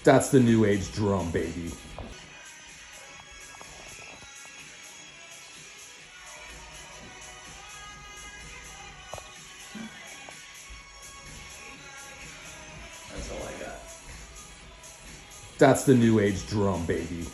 That's the new age drum, baby. That's all I got. That's the new age drum, baby.